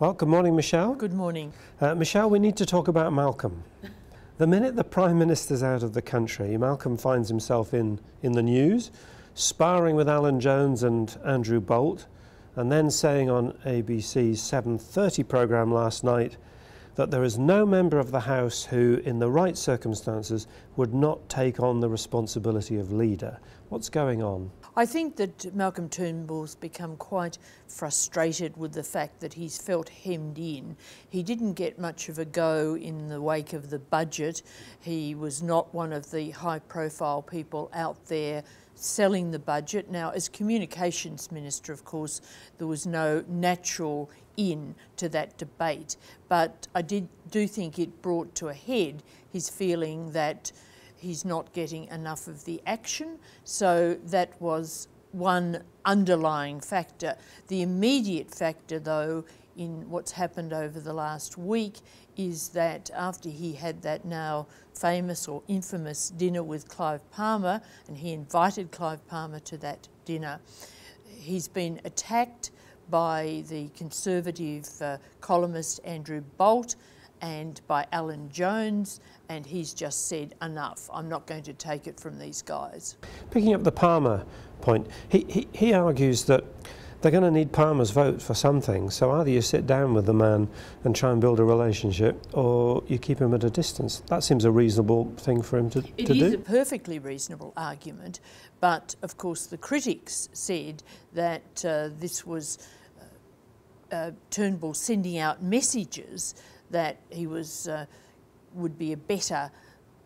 Well, good morning, Michelle. Good morning. Michelle, we need to talk about Malcolm. The minute the Prime Minister's out of the country, Malcolm finds himself in the news, sparring with Alan Jones and Andrew Bolt, and then saying on ABC's 7:30 programme last night that there is no member of the House who, in the right circumstances, would not take on the responsibility of leader. What's going on? I think that Malcolm Turnbull's become quite frustrated with the fact that he's felt hemmed in. He didn't get much of a go in the wake of the budget. He was not one of the high-profile people out there selling the budget. Now, as Communications Minister, of course, there was no natural in to that debate, but I do think it brought to a head his feeling that he's not getting enough of the action. So that was one underlying factor. The immediate factor, though, in what's happened over the last week is that after he had that now famous or infamous dinner with Clive Palmer, and he invited Clive Palmer to that dinner, he's been attacked by the Conservative columnist Andrew Bolt and by Alan Jones, and he's just said, enough, I'm not going to take it from these guys. Picking up the Palmer point, he argues that they're going to need Palmer's vote for some things, so either you sit down with the man and try and build a relationship, or you keep him at a distance. That seems a reasonable thing for him to do. It is a perfectly reasonable argument, but of course the critics said that this was Turnbull sending out messages that he would be a better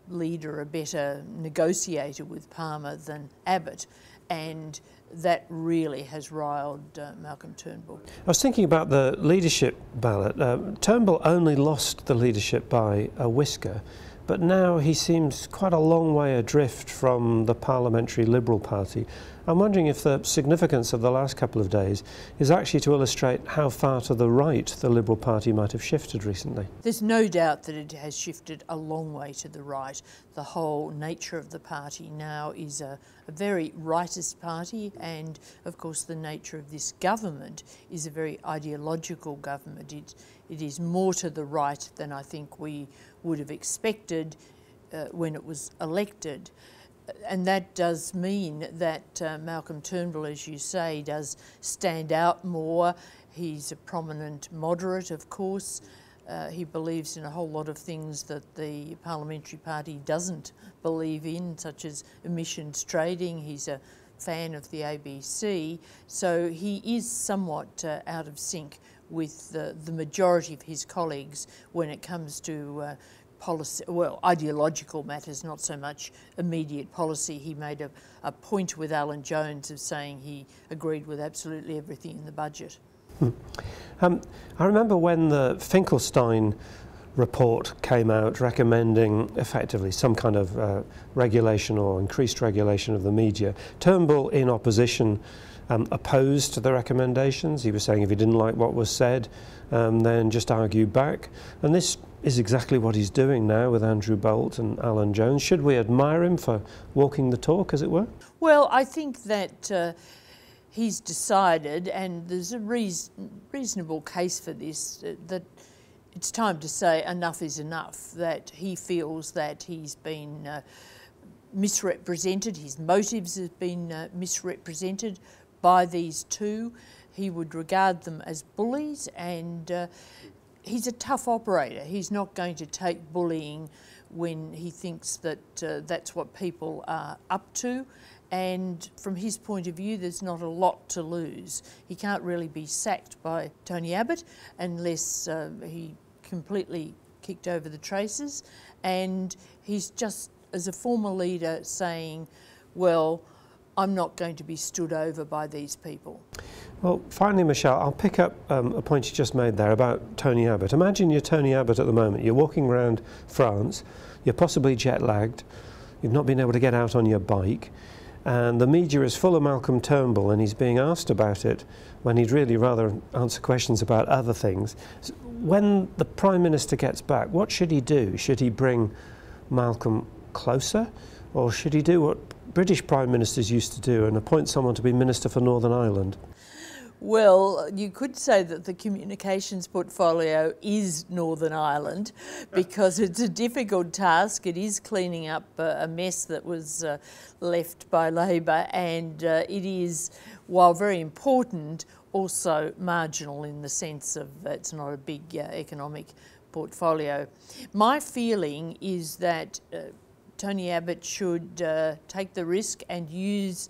leader, a better negotiator with Palmer than Abbott, and that really has riled Malcolm Turnbull. I was thinking about the leadership ballot. Turnbull only lost the leadership by a whisker, but now he seems quite a long way adrift from the Parliamentary Liberal Party. I'm wondering if the significance of the last couple of days is actually to illustrate how far to the right the Liberal Party might have shifted recently. There's no doubt that it has shifted a long way to the right. The whole nature of the party now is a very rightist party, and of course the nature of this government is a very ideological government. It is more to the right than I think we would have expected when it was elected. And that does mean that Malcolm Turnbull, as you say, does stand out more. He's a prominent moderate, of course. He believes in a whole lot of things that the parliamentary party doesn't believe in, such as emissions trading. He's a fan of the ABC, so he is somewhat out of sync with the majority of his colleagues when it comes to policy, well, ideological matters, not so much immediate policy. He made a point with Alan Jones of saying he agreed with absolutely everything in the budget. I remember when the Finkelstein report came out recommending effectively some kind of regulation or increased regulation of the media. Turnbull, in opposition, opposed the recommendations. He was saying if he didn't like what was said, then just argue back. And this is exactly what he's doing now with Andrew Bolt and Alan Jones. Should we admire him for walking the talk, as it were? Well, I think that he's decided, and there's a reasonable case for this, that it's time to say enough is enough, that he feels that he's been misrepresented, his motives have been misrepresented by these two. He would regard them as bullies, and he's a tough operator. He's not going to take bullying when he thinks that that's what people are up to. And from his point of view, there's not a lot to lose. He can't really be sacked by Tony Abbott unless he completely kicked over the traces. And he's just, as a former leader, saying, well, I'm not going to be stood over by these people. Well, finally, Michelle, I'll pick up a point you just made there about Tony Abbott. Imagine you're Tony Abbott at the moment. You're walking around France, you're possibly jet-lagged, you've not been able to get out on your bike, and the media is full of Malcolm Turnbull, and he's being asked about it when he'd really rather answer questions about other things. When the Prime Minister gets back, what should he do? Should he bring Malcolm closer, or should he do what British Prime Ministers used to do and appoint someone to be Minister for Northern Ireland? Well, you could say that the communications portfolio is Northern Ireland because it's a difficult task. It is cleaning up a mess that was left by Labor, and it is, while very important, also marginal in the sense of it's not a big economic portfolio. My feeling is that Tony Abbott should take the risk and use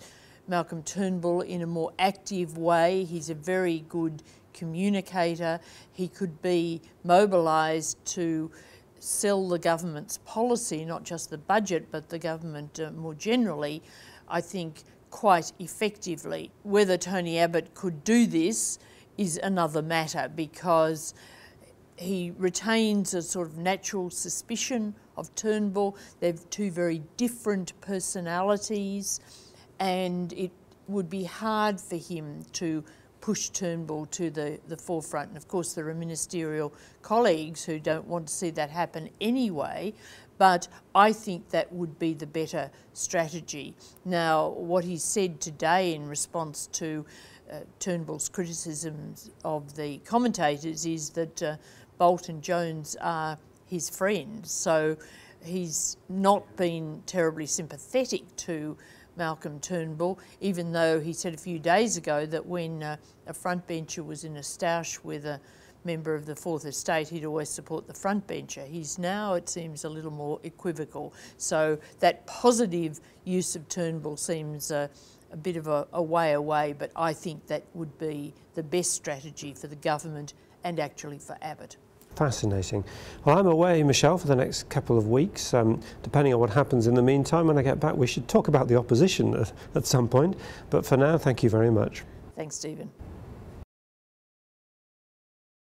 Malcolm Turnbull in a more active way. He's a very good communicator. He could be mobilised to sell the government's policy, not just the budget, but the government more generally, I think, quite effectively. Whether Tony Abbott could do this is another matter, because he retains a sort of natural suspicion of Turnbull. They're two very different personalities, and it would be hard for him to push Turnbull to the forefront. And of course there are ministerial colleagues who don't want to see that happen anyway, but I think that would be the better strategy. Now, what he said today in response to Turnbull's criticisms of the commentators is that Bolt and Jones are his friends, so he's not been terribly sympathetic to Malcolm Turnbull, even though he said a few days ago that when a frontbencher was in a stoush with a member of the Fourth Estate, he'd always support the frontbencher. He's now, it seems, a little more equivocal. So that positive use of Turnbull seems a bit of a way away, but I think that would be the best strategy for the government and actually for Abbott. Fascinating. Well, I'm away, Michelle, for the next couple of weeks. Depending on what happens in the meantime, when I get back, we should talk about the opposition at some point. But for now, thank you very much. Thanks, Stephen.